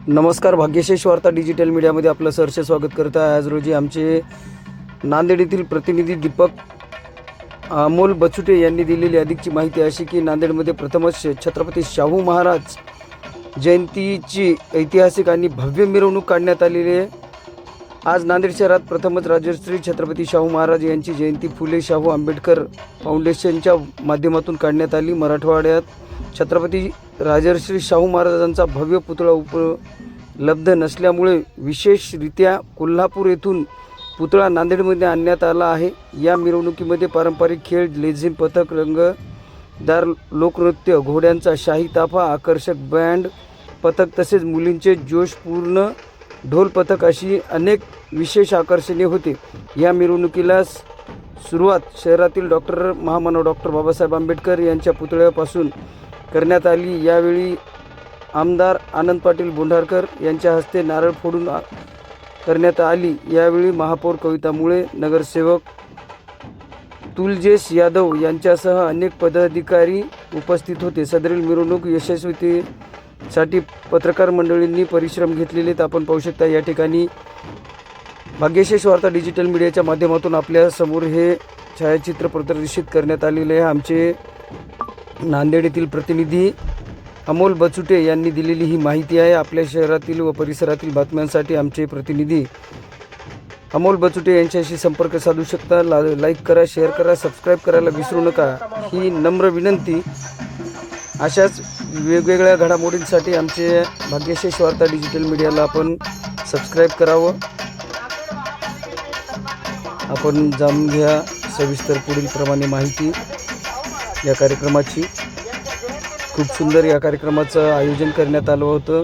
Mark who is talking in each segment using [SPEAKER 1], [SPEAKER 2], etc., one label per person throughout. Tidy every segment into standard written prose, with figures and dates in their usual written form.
[SPEAKER 1] नमस्कार, भाग्यशेष वार्ता डिजिटल मीडियामध्ये आपलं सहर्ष स्वागत करत आहे। आज रोजी आमचे नांदेड येथील प्रतिनिधी दीपक अमोल बचुटे यांनी दिलेली अधिकची माहिती अशी की नांदेडमध्ये प्रथमच छत्रपती शाहू महाराज जयंतीची ऐतिहासिक आणि भव्य मिरवणूक काढण्यात आलेली आहे। आज नांदेड शहरात प्रथमच राजश्री छत्रपती शाहू महाराज यांची जयंती फुले शाहू आंबेडकर फाउंडेशनच्या माध्यमातून काढण्यात आली। मराठवाड्यात छत्रपती राजर्षी शाहू महाराजांचा भव्य पुतळा उपलब्ध नसल्यामुळे विशेषरित्या कोल्हापूर येथून पुतळा नांदेडमध्ये आणण्यात आला आहे। या मिरवणुकीमध्ये पारंपरिक खेळ, लेझिम पथक, रंगतदार लोकनृत्य, घोड्यांचा शाही ताफा, आकर्षक बँड पथक तसेच मुलींचे जोशपूर्ण ढोल पथक अशी अनेक विशेष आकर्षणे होते। या मिरवणुकीला सुरुवात शहरातील महामानव डॉक्टर बाबासाहेब आंबेडकर यांच्या पुतळ्यापासून करण्यात आली। यावेळी आमदार आनंद पाटील बोंढारकर यांच्या हस्ते नारळ फोडून करण्यात आली। यावेळी महापौर कविता मुळे, नगरसेवक तुलजेश यादव यांच्यासह अनेक पदाधिकारी उपस्थित होते। सदरील मिरवणूक यशस्वीतेसाठी पत्रकार मंडळींनी परिश्रम घेतलेले आपण पाहू शकता। या ठिकाणी भाग्यशेष वार्ता डिजिटल मीडियाच्या माध्यमातून आपल्या समोर हे छायाचित्र प्रदर्शित करण्यात आलेले आहे। आमचे नांदेड येथील प्रतिनिधी अमोल बचुटे यांनी दिलेली ही माहिती आहे। आपल्या शहरातील व परिसरातील बातम्यांसाठी आमचे प्रतिनिधी अमोल बचुटे यांच्याशी संपर्क साधू शकता। लाईक करा, शेअर करा, सबस्क्राईब करायला विसरू नका, ही नम्र विनंती। अशाच वेगवेगळ्या घडामोडींसाठी आमचे भाग्यशेष वार्ता डिजिटल मीडियाला आपण सबस्क्राईब करावं। आपण जाणून घ्या सविस्तर पुढील प्रमाणे माहिती या कार्यक्रमाची। खूप सुंदर या कार्यक्रमाचं आयोजन करण्यात आलं होतं।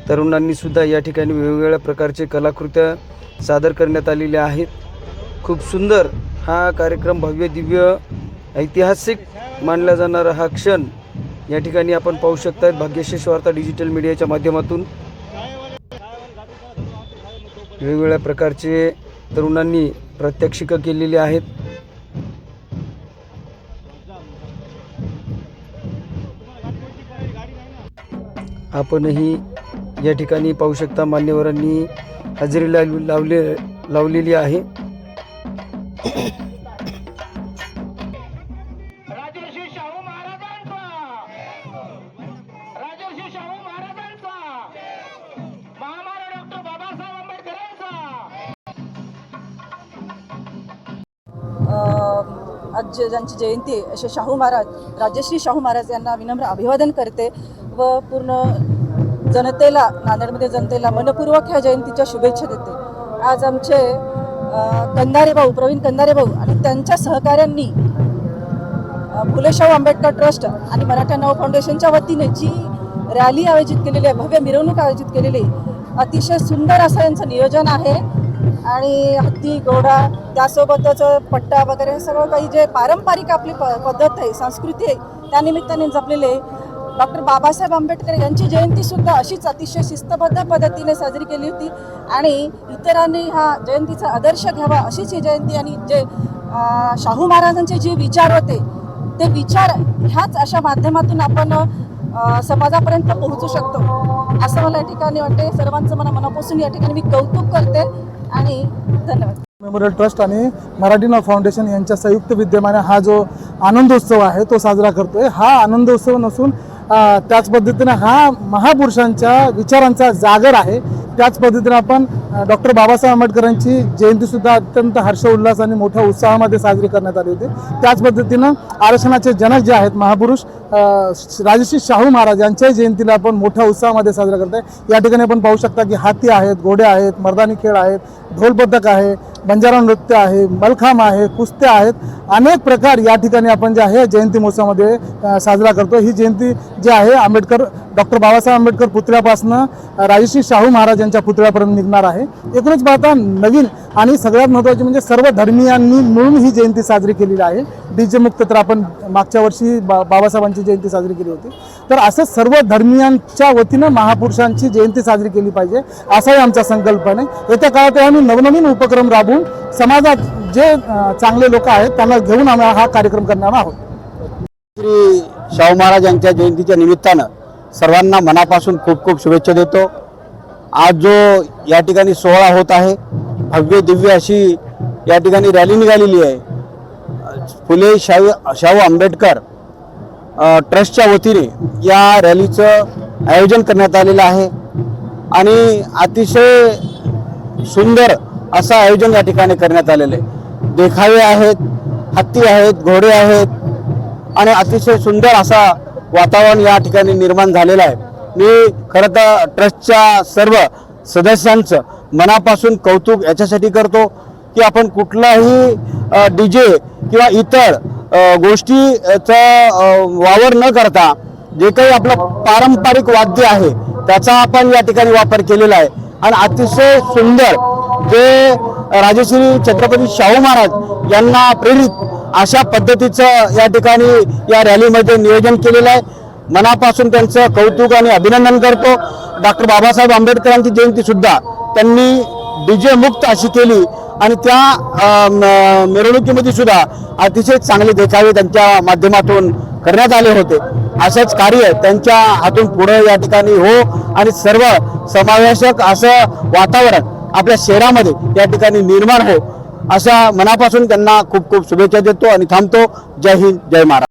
[SPEAKER 1] तरुणांनी सुद्धा या ठिकाणी वेगवेगळ्या प्रकारचे कलाकृत्या सादर करण्यात आलेल्या आहेत। खूप सुंदर हा कार्यक्रम, भव्य दिव्य ऐतिहासिक मानला जाणारा हा क्षण या ठिकाणी आपण पाहू शकता। भाग्यशेष वार्ता डिजिटल मीडियाच्या माध्यमातून वेगवेगळ्या प्रकारचे तरुणांनी प्रात्यक्षिकं केलेली आहेत। आपणही या ठिकाणी पाहू शकता मान्यवरांनी हजेरी लावलेली आहे।
[SPEAKER 2] राजर्षी शाहू महाराजांचा, राजर्षी शाहू महाराजांचा, महामानव डॉक्टर बाबासाहेब आंबेडकरांचा।
[SPEAKER 3] आज ज्यांची जयंती आहे असे शाहू महाराज, राजश्री शाहू महाराज यांना विनम्र अभिवादन करते व पूर्ण जनतेला, नांदेडमध्ये जनतेला मनपूर्वक ह्या जयंतीच्या शुभेच्छा देते। आज आमचे प्रवीण कंदारे भाऊ आणि त्यांच्या सहकाऱ्यांनी फुले शाहू आंबेडकर ट्रस्ट आणि मराठा नव फाउंडेशनच्या वतीने जी रॅली आयोजित केलेली आहे, भव्य मिरवणूक आयोजित केलेली आहे, अतिशय सुंदर असं यांचं नियोजन आहे। आणि हत्ती, घोडा, त्यासोबतच पट्टा वगैरे सगळं काही जे पारंपरिक आपली पद्धत आहे, संस्कृती आहे, त्यानिमित्ताने जपलेले डॉक्टर बाबासाहेब आंबेडकर यांची जयंतीसुद्धा अशीच अतिशय शिस्तबद्ध पद्धतीने साजरी केली होती आणि इतरांनी हा जयंतीचा आदर्श घ्यावा अशीच ही जयंती। आणि जे शाहू महाराजांचे जे विचार होते ते विचार ह्याच अशा माध्यमातून आपण समाजापर्यंत पोहोचू शकतो असं मला या ठिकाणी वाटते। सर्वांचं मनापासून या ठिकाणी मी कौतुक करते आणि धन्यवाद।
[SPEAKER 4] मेमोरियल ट्रस्ट आणि मराठी नव फाउंडेशन यांच्या संयुक्त विद्यमाने हा जो आनंदोत्सव आहे तो साजरा करतोय। हा आनंदोत्सव नसून त्याच पद्धतीने हा महापुरुषांच्या विचारांचा जागर आहे। त्याच पद्धतीने आपण डॉक्टर बाबासाहेब आंबेडकरांची जयंतीसुद्धा अत्यंत हर्षोल्लास आणि मोठ्या उत्साहामध्ये साजरी करण्यात आली होती। त्याच पद्धतीनं आरक्षणाचे जनक जे आहेत महापुरुष राजश्री शाहू महाराज यांच्याही जयंतीला आपण मोठ्या उत्साहामध्ये साजरा करत आहे। या ठिकाणी आपण पाहू शकता की हाती आहेत, घोडे आहेत, मर्दानी खेळ आहेत, ढोल पथक आहे, बंजारा नृत्य आहे, मलखांब आहे, कुस्त्या आहेत, अनेक प्रकार या ठिकाणी आपण जे आहे जयंती महोत्सवामध्ये साजरा करतो। ही जयंती जी आहे डॉक्टर बाबासाहेब आंबेडकर पुतळ्यापासून राजश्री शाहू महाराज यांच्या पुतळ्यापर्यंत निघणार आहे। एकूणच पाहता नवीन आणि सगळ्यात महत्त्वाचे म्हणजे सर्व धर्मीयांनी मिळून ही जयंती साजरी केलेली आहे। डीजे मुक्त तर आपण मागच्या वर्षी बाबासाहेबांची जयंती साजरी केली होती, तर असं सर्व धर्मियांच्या वतीनं महापुरुषांची जयंती साजरी केली पाहिजे असाही आमचा संकल्प आहे। येत्या काळात आम्ही नवनवीन उपक्रम राबवून समाजात जे चांगले लोक आहेत त्यांना घेऊन आम्ही हा कार्यक्रम करणार आहोत।
[SPEAKER 5] श्री शाहू महाराज यांच्या जयंतीच्या निमित्तानं सर्वांना मनापासून खूप खूप शुभेच्छा देतो। आज जो या ठिकाणी सोहळा होत आहे, भव्य दिव्य अशी या ठिकाणी रॅली निघालेली आहे. फुले शाहू आंबेडकर ट्रस्टच्या वतीने या रॅलीचं आयोजन करण्यात आलेलं आहे आणि अतिशय सुंदर असं आयोजन या ठिकाणी करण्यात आलेलं आहे. देखावे आहेत, हत्ती आहेत, घोडे आहेत आणि अतिशय सुंदर असा वातावरण या ठिकाणी निर्माण झालेलं आहे. मी खरं तर ट्रस्टच्या सर्व सदस्यांचं मनापासून कौतुक याच्यासाठी करतो की आपण कुठलाही DJ किंवा इतर गोष्टीचा वावर न करता जे काही आपलं पारंपरिक वाद्य आहे त्याचा आपण या ठिकाणी वापर केलेला आहे आणि अतिशय सुंदर जे राजश्री छत्रपती शाहू महाराज यांना प्रेरित अशा पद्धतीचं या ठिकाणी या रॅलीमध्ये नियोजन केलेलं आहे. मनापासून त्यांचं कौतुक आणि अभिनंदन करतो. डॉक्टर बाबासाहेब आंबेडकरांची जयंती सुद्धा त्यांनी DJ मुक्त अशी केली आणि त्या मिरवणुकीमध्ये सुद्धा अतिशय चांगले देखावे त्यांच्या माध्यमातून करण्यात आले होते. असंच कार्य त्यांच्या हातून पुढे या ठिकाणी हो आणि सर्व समावेशक असं वातावरण आपल्या शहरामध्ये या ठिकाणी निर्माण हो अशा मनापासून त्यांना खूप खूप शुभेच्छा देतो आणि थांबतो. जय हिंद, जय महाराष्ट्र.